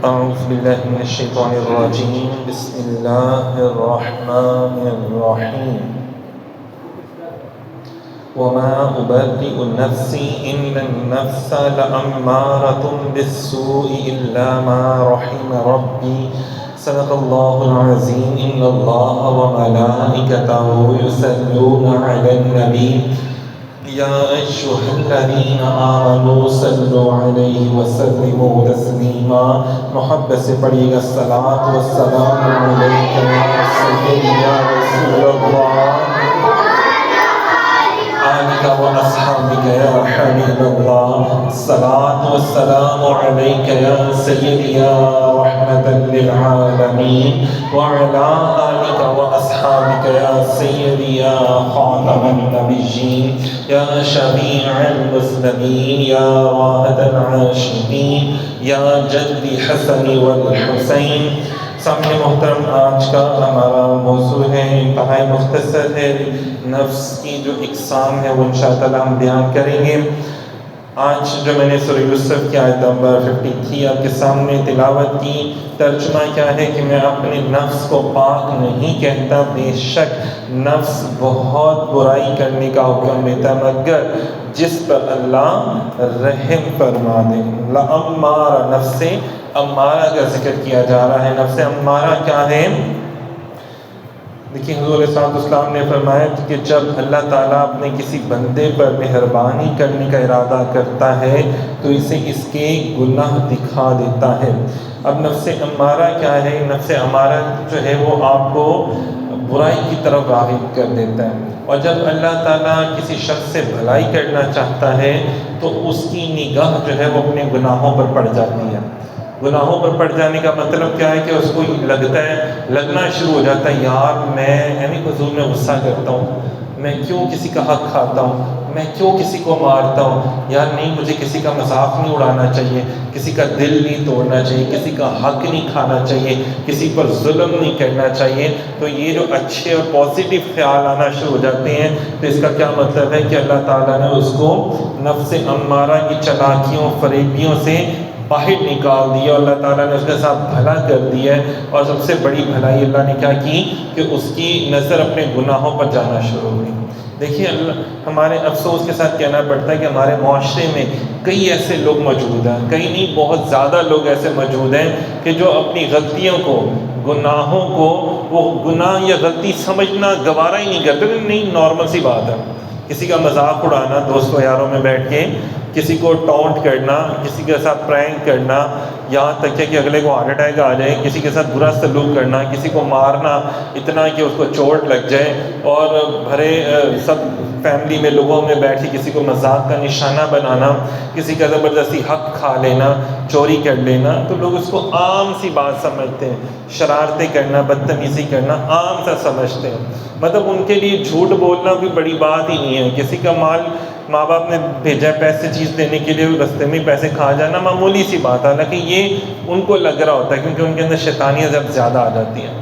أعوذ بالله من الشيطان الرجيم. بسم الله الرحمن الرحيم. وما أبرئ نفسي إن النفس لأمارة بالسوء إلا ما رحم ربي. صدق الله العظيم. إن الله وملائكته يصلون على النبي يا أيها الذين آمنوا صلوا عليه وسلموا تسليما. محبت سے پڑھیے گا الصلاۃ والسلام علیک یا سیدی یا رسول اللہ آلک و اصحابک یا حبیب اللہ. الصلاۃ والسلام علیک یا سیدی یا رحمۃ للعالمین وعلی آلک و اصحابک یا سیدی یا خاتم النبیین یا شفیع المذنبین یا واحد العاشقین یا جدی حسن والحسین. سامنے محترم، آج کا ہمارا موضوع ہے، انتہائی مختصر ہے، نفس کی جو اقسام ہے وہ انشاءاللہ ہم بیان کریں گے. آج جو میں نے سورہ یوسف کی آیت نمبر 53 آپ کے سامنے تلاوت کی، ترجمہ کیا ہے کہ میں اپنے نفس کو پاک نہیں کہتا، بے شک نفس بہت برائی کرنے کا حکم دیتا ہے مگر جس پر اللہ رحم فرما دے. لَأَمَّارَ، نفس امارہ کا ذکر کیا جا رہا ہے. نفس امارہ کیا ہے؟ دیکھیں حضور صلی اللہ علیہ وسلم نے فرمایا کہ جب اللہ تعالیٰ اپنے کسی بندے پر مہربانی کرنے کا ارادہ کرتا ہے تو اسے اس کے گناہ دکھا دیتا ہے. اب نفس امارہ کیا ہے؟ نفس امارہ جو ہے وہ آپ کو برائی کی طرف راغب کر دیتا ہے، اور جب اللہ تعالیٰ کسی شخص سے بھلائی کرنا چاہتا ہے تو اس کی نگاہ جو ہے وہ اپنے گناہوں پر پڑ جاتی ہے. گناہوں پر پڑ جانے کا مطلب کیا ہے کہ اس کو لگنا شروع ہو جاتا ہے، یار میں فضول میں غصہ کرتا ہوں، میں کیوں کسی کا حق کھاتا ہوں، میں کیوں کسی کو مارتا ہوں، یار نہیں مجھے کسی کا مذاق نہیں اڑانا چاہیے، کسی کا دل نہیں توڑنا چاہیے، کسی کا حق نہیں کھانا چاہیے، کسی پر ظلم نہیں کرنا چاہیے. تو یہ جو اچھے اور پازیٹیو خیال آنا شروع ہو جاتے ہیں تو اس کا کیا مطلب ہے کہ اللہ تعالیٰ نے اس کو نفس امارہ کی چالاکیوں فریبیوں سے باہر نکال دیا، اللہ تعالیٰ نے اس کے ساتھ بھلا کر دیا ہے. اور سب سے بڑی بھلائی اللہ نے کیا کی کہ اس کی نظر اپنے گناہوں پر جانا شروع ہوئی. دیکھیے ہمارے افسوس کے ساتھ کہنا پڑتا ہے کہ ہمارے معاشرے میں کئی ایسے لوگ موجود ہیں، کئی نہیں بہت زیادہ لوگ ایسے موجود ہیں کہ جو اپنی غلطیوں کو، گناہوں کو وہ گناہ یا غلطی سمجھنا گوارا ہی نہیں کرتے. نہیں، نارمل سی بات ہے کسی کا مذاق اڑانا، دوستوں یاروں میں بیٹھ کے کسی کو ٹاؤنٹ کرنا، کسی کے ساتھ پرینک کرنا، یہاں تک کہ اگلے کو ہارٹ اٹیک آ جائے، کسی کے ساتھ برا سلوک کرنا، کسی کو مارنا اتنا کہ اس کو چوٹ لگ جائے، اور بھرے سب فیملی میں لوگوں میں بیٹھ کے کسی کو مذاق کا نشانہ بنانا، کسی کا زبردستی حق کھا لینا، چوری کر لینا. تو لوگ اس کو عام سی بات سمجھتے ہیں، شرارتیں کرنا، بدتمیزی کرنا عام سا سمجھتے ہیں. مطلب ان کے لیے جھوٹ بولنا کوئی بڑی بات ہی نہیں ہے. کسی کا مال ماں باپ نے بھیجا پیسے چیز دینے کے لیے، رستے میں پیسے کھا جانا معمولی سی بات ہے، حالانکہ یہ ان کو لگ رہا ہوتا ہے کیونکہ ان کے اندر شیطانیت جب زیادہ آ جاتی ہیں.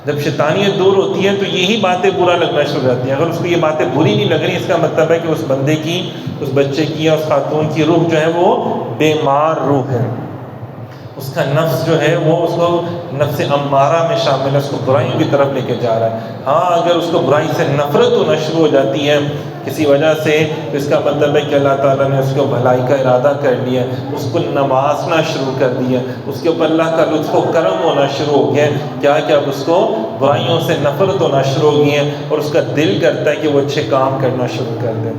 جب شیطانیت دور ہوتی ہے تو یہی باتیں برا لگنا شروع ہو جاتی ہیں. اگر اس کو یہ باتیں بری نہیں لگ رہی، اس کا مطلب ہے کہ اس بندے کی، اس بچے کی یا اس خاتون کی روح جو ہے وہ بیمار روح ہے. اس کا نفس جو ہے وہ اس کو نفس امارہ میں شامل ہے، اس کو برائیوں کی طرف لے کے جا رہا ہے. ہاں اگر اس کو برائی سے نفرت ہونا شروع ہو جاتی ہے کسی وجہ سے، تو اس کا مطلب ہے کہ اللہ تعالیٰ نے اس کو بھلائی کا ارادہ کر لیا، اس کو نوازنا شروع کر دیا، اس کے اوپر اللہ کا لطف و کرم ہونا شروع ہو گیا. کیا کہ اب اس کو برائیوں سے نفرت ہونا شروع ہو گئی ہے اور اس کا دل کرتا ہے کہ وہ اچھے کام کرنا شروع کر دیں.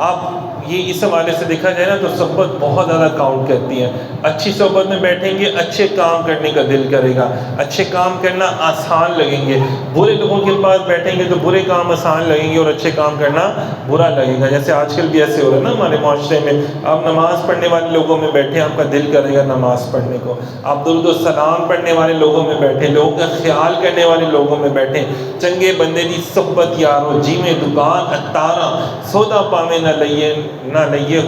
آپ یہ اس حوالے سے دیکھا جائے نا تو صحبت بہت زیادہ کاؤنٹ کرتی ہے. اچھی صحبت میں بیٹھیں گے اچھے کام کرنے کا دل کرے گا، اچھے کام کرنا آسان لگیں گے. برے لوگوں کے پاس بیٹھیں گے تو برے کام آسان لگیں گے اور اچھے کام کرنا برا لگے گا. جیسے آج کل بھی ایسے ہو رہا ہے نا ہمارے معاشرے میں، آپ نماز پڑھنے والے لوگوں میں بیٹھے آپ کا دل کرے گا نماز پڑھنے کو، آپ درود و سلام پڑھنے والے لوگوں میں بیٹھے، لوگوں کا خیال کرنے والے لوگوں میں بیٹھے، چنگے بندے دی صحبت یارو جی میں دکان اتارا، سودا پاوے نہ لئیے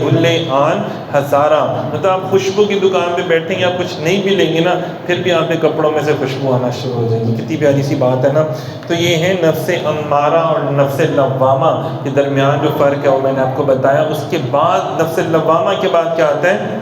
گلے آن ہزارہ. مطلب آپ خوشبو کی دکان پہ بیٹھیں گے، آپ کچھ نہیں بھی لیں گے نا پھر بھی آپ کے کپڑوں میں سے خوشبو آنا شروع ہو جائے گی. کتنی پیاری سی بات ہے نا. تو یہ ہے نفس امارہ اور نفس لوامہ کے درمیان جو فرق ہے وہ میں نے آپ کو بتایا. اس کے بعد نفس لوامہ کے بعد کیا آتا ہے؟